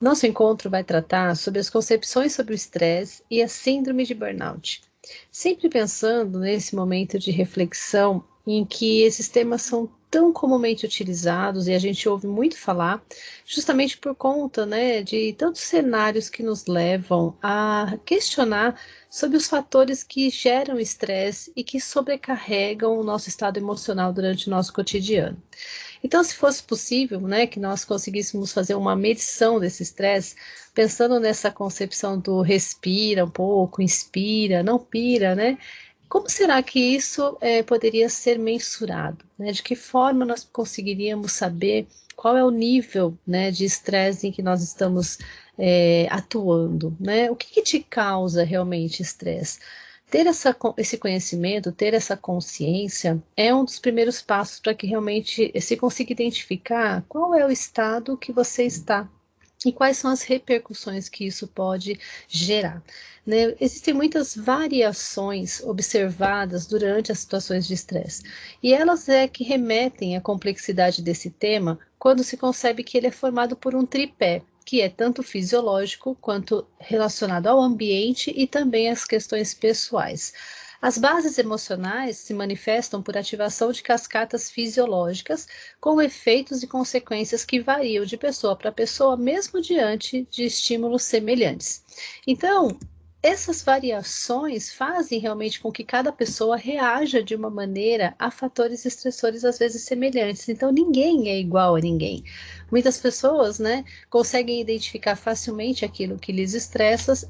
Nosso encontro vai tratar sobre as concepções sobre o estresse e a síndrome de burnout. Sempre pensando nesse momento de reflexão em que esses temas são tão comumente utilizados e a gente ouve muito falar, justamente por conta, né, de tantos cenários que nos levam a questionar sobre os fatores que geram estresse e que sobrecarregam o nosso estado emocional durante o nosso cotidiano. Então, se fosse possível, né, que nós conseguíssemos fazer uma medição desse estresse, pensando nessa concepção do respira um pouco, inspira, não pira, né? Como será que isso poderia ser mensurado? Né? De que forma nós conseguiríamos saber qual é o nível, né, de estresse em que nós estamos atuando? Né? O que, que te causa realmente estresse? Ter esse conhecimento, ter essa consciência, é um dos primeiros passos para que realmente se consiga identificar qual é o estado que você está e quais são as repercussões que isso pode gerar. Né? Existem muitas variações observadas durante as situações de estresse, e elas é que remetem à complexidade desse tema quando se concebe que ele é formado por um tripé, que é tanto fisiológico quanto relacionado ao ambiente e também às questões pessoais. As bases emocionais se manifestam por ativação de cascatas fisiológicas, com efeitos e consequências que variam de pessoa para pessoa, mesmo diante de estímulos semelhantes. Então, essas variações fazem realmente com que cada pessoa reaja de uma maneira a fatores estressores às vezes semelhantes. Então, ninguém é igual a ninguém. Muitas pessoas, né, conseguem identificar facilmente aquilo que lhes estressa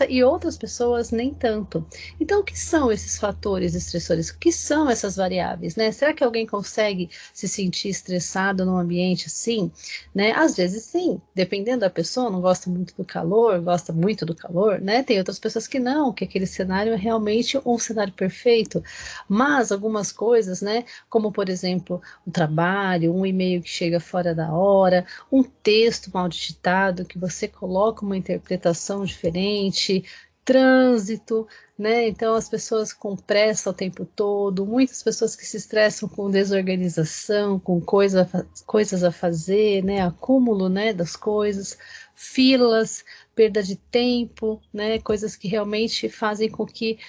e outras pessoas nem tanto. Então, o que são esses fatores estressores? O que são essas variáveis, né? Será que alguém consegue se sentir estressado num ambiente assim? Né? Às vezes sim, dependendo da pessoa, não gosta muito do calor, gosta muito do calor, né? Tem outras pessoas que não, que aquele cenário é realmente um cenário perfeito, mas algumas coisas, né? Como por exemplo, o trabalho, um e-mail que chega fora da hora, um texto mal digitado que você coloca uma interpretação diferente, trânsito, né? Então as pessoas com pressa o tempo todo, muitas pessoas que se estressam com desorganização, com coisas a fazer, né? Acúmulo, né, das coisas, filas, perda de tempo, né? Coisas que realmente fazem com que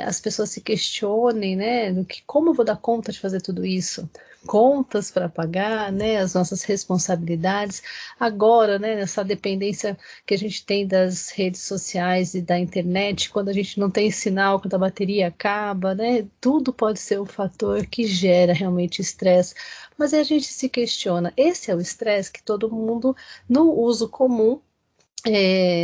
as pessoas se questionem, né? Do que como eu vou dar conta de fazer tudo isso? Contas para pagar, né? As nossas responsabilidades. Agora, né? Nessa dependência que a gente tem das redes sociais e da internet, quando a gente não tem sinal, quando a bateria acaba, né? Tudo pode ser um fator que gera realmente estresse. Mas aí a gente se questiona, esse é o estresse que todo mundo, no uso comum,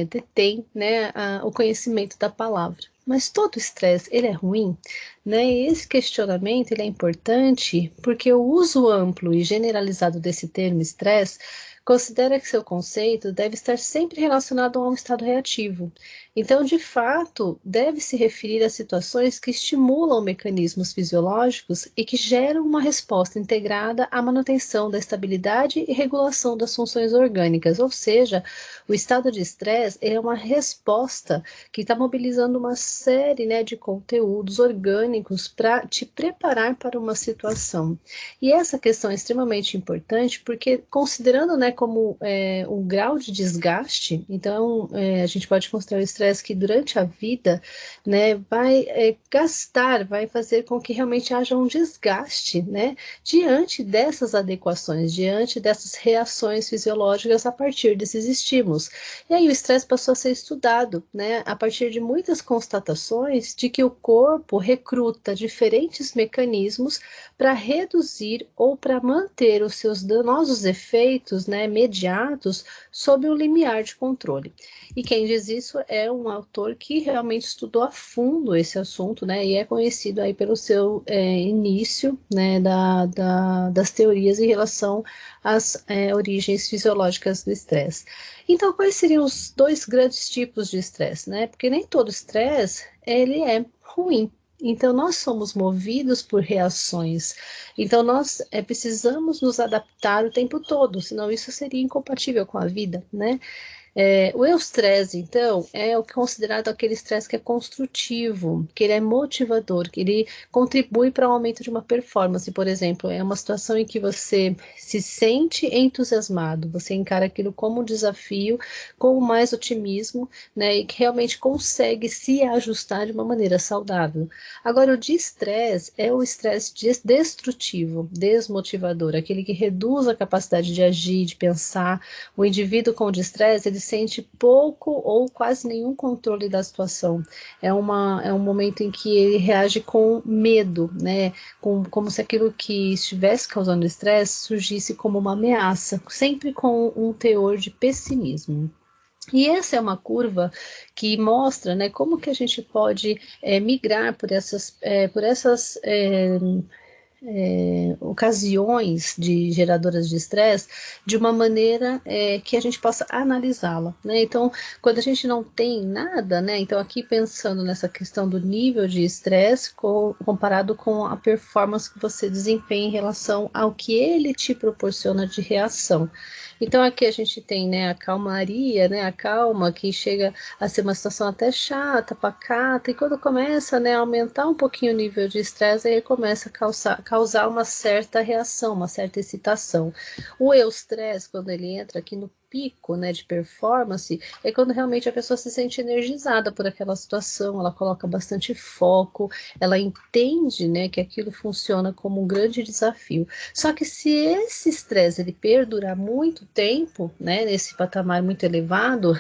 detém, né, o conhecimento da palavra. Mas todo estresse, ele é ruim, né? E esse questionamento, ele é importante porque o uso amplo e generalizado desse termo estresse considera que seu conceito deve estar sempre relacionado a um estado reativo. Então, de fato, deve se referir a situações que estimulam mecanismos fisiológicos e que geram uma resposta integrada à manutenção da estabilidade e regulação das funções orgânicas, ou seja, o estado de estresse é uma resposta que está mobilizando uma série, né, de conteúdos orgânicos para te preparar para uma situação. E essa questão é extremamente importante porque, considerando, né, como um grau de desgaste, então a gente pode considerar o estresse que durante a vida, né, vai gastar, vai fazer com que realmente haja um desgaste, né, diante dessas adequações, diante dessas reações fisiológicas a partir desses estímulos. E aí o estresse passou a ser estudado, né, a partir de muitas constatações de que o corpo recruta diferentes mecanismos para reduzir ou para manter os seus danosos efeitos, né, imediatos sob um limiar de controle. E quem diz isso é um autor que realmente estudou a fundo esse assunto, né, e é conhecido aí pelo seu início, né, das teorias em relação às origens fisiológicas do estresse. Então, quais seriam os dois grandes tipos de estresse, né? Porque nem todo estresse, ele é ruim. Então, nós somos movidos por reações. Então, nós precisamos nos adaptar o tempo todo, senão isso seria incompatível com a vida, né? O eustresse, então, é o que é considerado aquele estresse que é construtivo, que ele é motivador, que ele contribui para o aumento de uma performance. Por exemplo, é uma situação em que você se sente entusiasmado, você encara aquilo como um desafio, com mais otimismo, né, e que realmente consegue se ajustar de uma maneira saudável. Agora, o de estresse é o estresse destrutivo, desmotivador, aquele que reduz a capacidade de agir, de pensar. O indivíduo com estresse, ele sente pouco ou quase nenhum controle da situação. É um momento em que ele reage com medo, né? Como se aquilo que estivesse causando estresse surgisse como uma ameaça, sempre com um teor de pessimismo. E essa é uma curva que mostra, né, como que a gente pode migrar por essas ocasiões de geradoras de estresse de uma maneira que a gente possa analisá-la, né? Então, quando a gente não tem nada, né? Então, aqui pensando nessa questão do nível de estresse comparado com a performance que você desempenha em relação ao que ele te proporciona de reação. Então, aqui a gente tem, né, a calmaria, né, a calma, que chega a ser uma situação até chata, pacata, e quando começa, né, a aumentar um pouquinho o nível de estresse, aí começa a causar uma certa reação, uma certa excitação. O eustresse, quando ele entra aqui no pico, né, de performance, é quando realmente a pessoa se sente energizada por aquela situação, ela coloca bastante foco, ela entende, né, que aquilo funciona como um grande desafio. Só que se esse estresse ele perdurar muito tempo, né, nesse patamar muito elevado,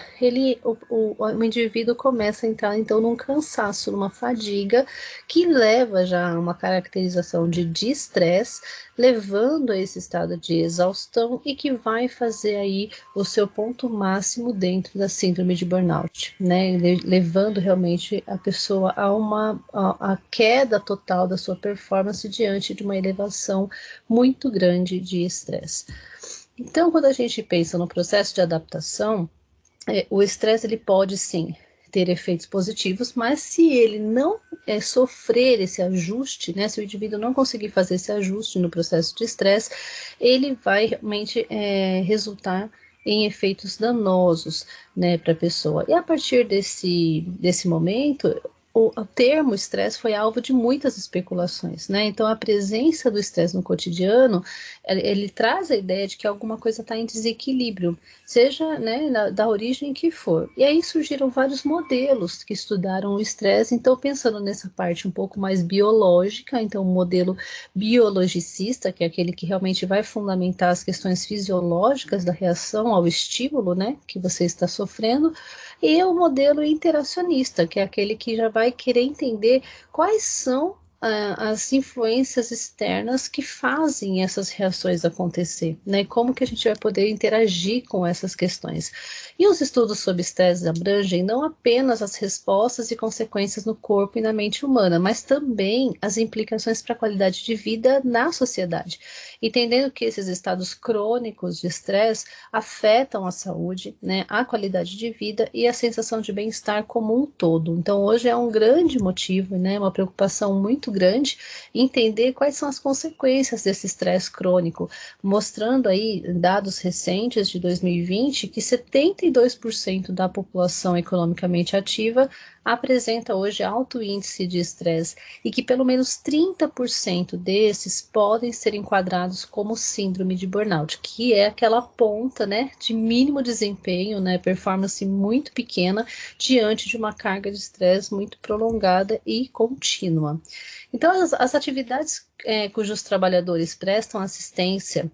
o indivíduo começa a entrar então num cansaço, numa fadiga que leva já a uma caracterização de distresse, levando a esse estado de exaustão e que vai fazer aí o seu ponto máximo dentro da síndrome de burnout, né, levando realmente a pessoa a queda total da sua performance diante de uma elevação muito grande de estresse. Então, quando a gente pensa no processo de adaptação, o estresse ele pode sim ter efeitos positivos, mas se ele não sofrer esse ajuste, né, se o indivíduo não conseguir fazer esse ajuste no processo de estresse, ele vai realmente resultar em efeitos danosos, né, para a pessoa. E a partir desse momento, o termo estresse foi alvo de muitas especulações, né? Então, a presença do estresse no cotidiano, ele traz a ideia de que alguma coisa está em desequilíbrio, seja, né, da origem que for. E aí surgiram vários modelos que estudaram o estresse, então pensando nessa parte um pouco mais biológica, então o modelo biologicista, que é aquele que realmente vai fundamentar as questões fisiológicas da reação ao estímulo, né, que você está sofrendo, e o modelo interacionista, que é aquele que já vai querer entender quais são as influências externas que fazem essas reações acontecer, né? Como que a gente vai poder interagir com essas questões. E os estudos sobre estresse abrangem não apenas as respostas e consequências no corpo e na mente humana, mas também as implicações para a qualidade de vida na sociedade, entendendo que esses estados crônicos de estresse afetam a saúde, né, a qualidade de vida e a sensação de bem-estar como um todo. Então, hoje é um grande motivo, né, uma preocupação muito grande entender quais são as consequências desse estresse crônico, mostrando aí dados recentes de 2020 que 72% da população economicamente ativa apresenta hoje alto índice de estresse e que pelo menos 30% desses podem ser enquadrados como síndrome de burnout, que é aquela ponta, né, de mínimo desempenho, né, performance muito pequena diante de uma carga de estresse muito prolongada e contínua. Então, as atividades cujos trabalhadores prestam assistência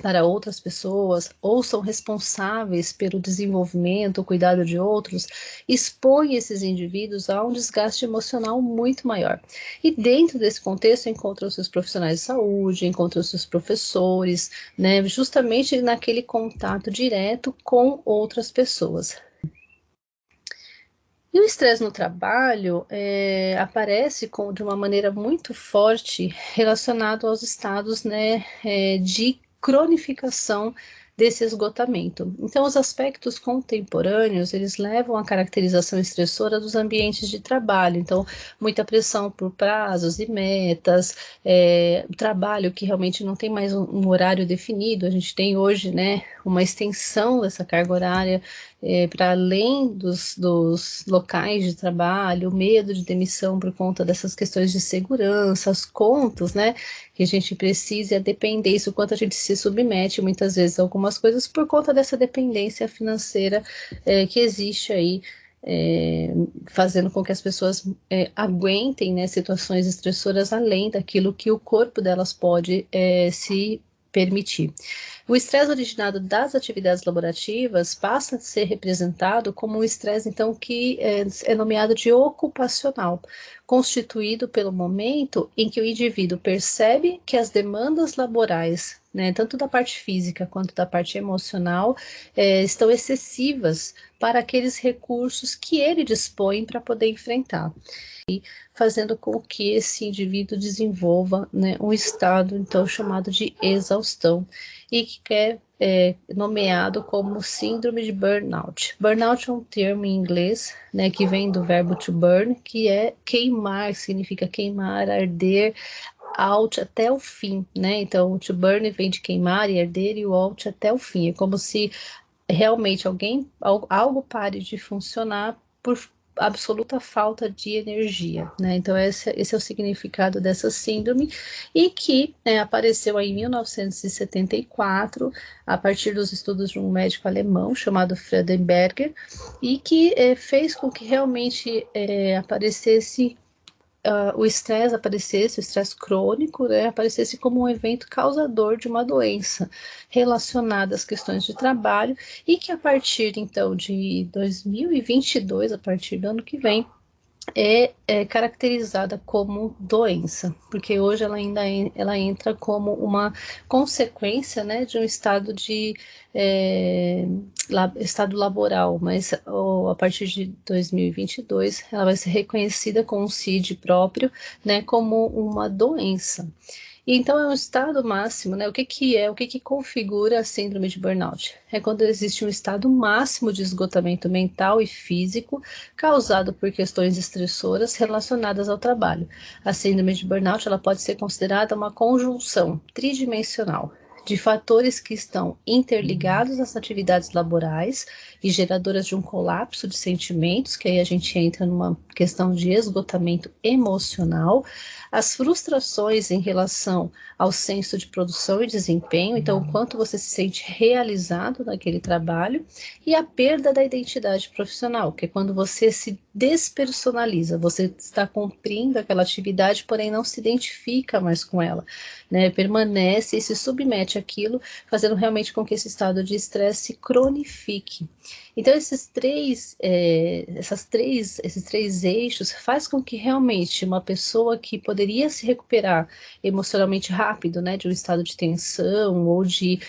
para outras pessoas ou são responsáveis pelo desenvolvimento ou cuidado de outros, expõe esses indivíduos a um desgaste emocional muito maior. E dentro desse contexto encontram-se os profissionais de saúde, encontram-se os professores, né, justamente naquele contato direto com outras pessoas. E o estresse no trabalho aparece de uma maneira muito forte relacionado aos estados, né, de cronificação desse esgotamento. Então, os aspectos contemporâneos, eles levam à caracterização estressora dos ambientes de trabalho. Então, muita pressão por prazos e metas, trabalho que realmente não tem mais um horário definido. A gente tem hoje, né, uma extensão dessa carga horária para além dos locais de trabalho, o medo de demissão por conta dessas questões de segurança, as contas, né, que a gente precisa, e a dependência, o quanto a gente se submete muitas vezes a algumas coisas por conta dessa dependência financeira que existe aí, fazendo com que as pessoas aguentem, né, situações estressoras além daquilo que o corpo delas pode se permitir. O estresse originado das atividades laborativas passa a ser representado como um estresse, então, que é nomeado de ocupacional, constituído pelo momento em que o indivíduo percebe que as demandas laborais, né, tanto da parte física quanto da parte emocional, estão excessivas para aqueles recursos que ele dispõe para poder enfrentar, fazendo com que esse indivíduo desenvolva, né, um estado, então, chamado de exaustão, e que é nomeado como síndrome de burnout. Burnout é um termo em inglês, né, que vem do verbo to burn, que é queimar, significa queimar, arder, out até o fim, né? Então, to burn vem de queimar e arder, e o out até o fim. É como se realmente algo pare de funcionar por absoluta falta de energia, né? Então esse é o significado dessa síndrome, e que apareceu aí em 1974 a partir dos estudos de um médico alemão chamado Freudenberger, e que fez com que realmente aparecesse o estresse aparecesse, o estresse crônico, né, aparecesse como um evento causador de uma doença relacionada às questões de trabalho, e que a partir, então, de 2022, a partir do ano que vem, é caracterizada como doença, porque hoje ela ainda ela entra como uma consequência, né, de um estado de estado laboral, mas a partir de 2022 ela vai ser reconhecida com um CID próprio, né, como uma doença. Então, é um estado máximo, né? O que é? O que configura a síndrome de burnout? É quando existe um estado máximo de esgotamento mental e físico causado por questões estressoras relacionadas ao trabalho. A síndrome de burnout, ela pode ser considerada uma conjunção tridimensional de fatores que estão interligados às atividades laborais e geradoras de um colapso de sentimentos, que aí a gente entra numa questão de esgotamento emocional, as frustrações em relação ao senso de produção e desempenho, então o quanto você se sente realizado naquele trabalho, e a perda da identidade profissional, que é quando você se despersonaliza, você está cumprindo aquela atividade, porém não se identifica mais com ela, né? Permanece e se submete àquilo, fazendo realmente com que esse estado de estresse se cronifique. Então, esses três eixos faz com que realmente uma pessoa que poderia se recuperar emocionalmente rápido, né, de um estado de tensão ou de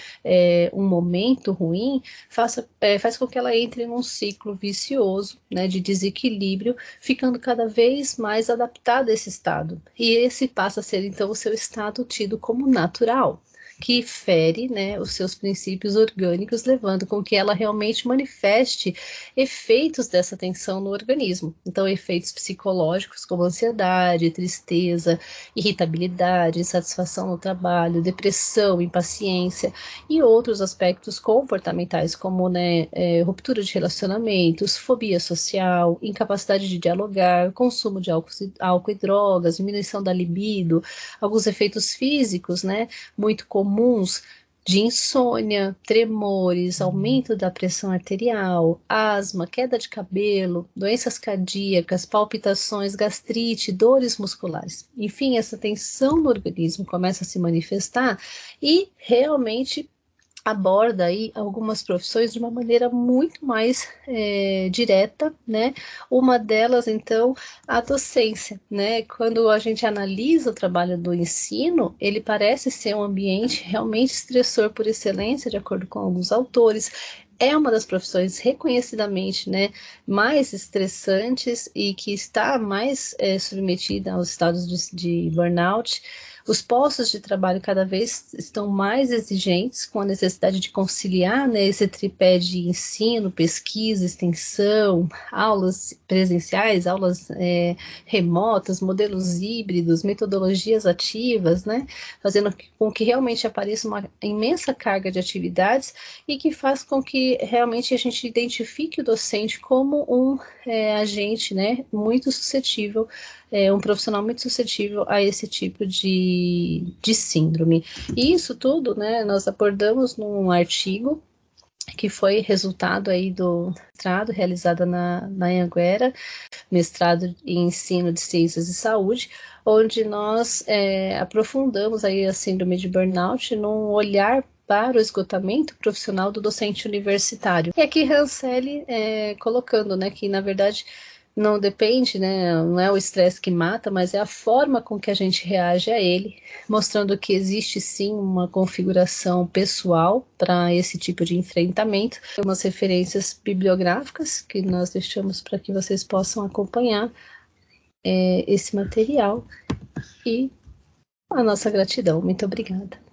um momento ruim, faz com que ela entre num ciclo vicioso, né, de desequilíbrio, ficando cada vez mais adaptada a esse estado. E esse passa a ser, então, o seu estado tido como natural, que fere, né, os seus princípios orgânicos, levando com que ela realmente manifeste efeitos dessa tensão no organismo. Então, efeitos psicológicos como ansiedade, tristeza, irritabilidade, insatisfação no trabalho, depressão, impaciência, e outros aspectos comportamentais como, né, ruptura de relacionamentos, fobia social, incapacidade de dialogar, consumo de álcool e drogas, diminuição da libido, alguns efeitos físicos, né, muito comuns, de insônia, tremores, aumento da pressão arterial, asma, queda de cabelo, doenças cardíacas, palpitações, gastrite, dores musculares. Enfim, essa tensão no organismo começa a se manifestar e realmente aborda aí algumas profissões de uma maneira muito mais direta, né? Uma delas, então, a docência, né? Quando a gente analisa o trabalho do ensino, ele parece ser um ambiente realmente estressor por excelência, de acordo com alguns autores. É uma das profissões reconhecidamente, né, mais estressantes e que está mais submetida aos estados de burnout. Os postos de trabalho cada vez estão mais exigentes, com a necessidade de conciliar, né, esse tripé de ensino, pesquisa, extensão, aulas presenciais, aulas remotas, modelos híbridos, metodologias ativas, né, fazendo com que realmente apareça uma imensa carga de atividades e que faz com que realmente a gente identifique o docente como um agente, né, muito suscetível, um profissional muito suscetível a esse tipo de síndrome. E isso tudo, né, nós abordamos num artigo que foi resultado aí do mestrado realizado na Anhanguera, mestrado em ensino de ciências de saúde, onde nós aprofundamos aí a síndrome de burnout num olhar para o esgotamento profissional do docente universitário. E aqui Rancelli colocando, né, que na verdade não depende, né, não é o estresse que mata, mas é a forma com que a gente reage a ele, mostrando que existe sim uma configuração pessoal para esse tipo de enfrentamento. Umas referências bibliográficas que nós deixamos para que vocês possam acompanhar esse material, e a nossa gratidão. Muito obrigada.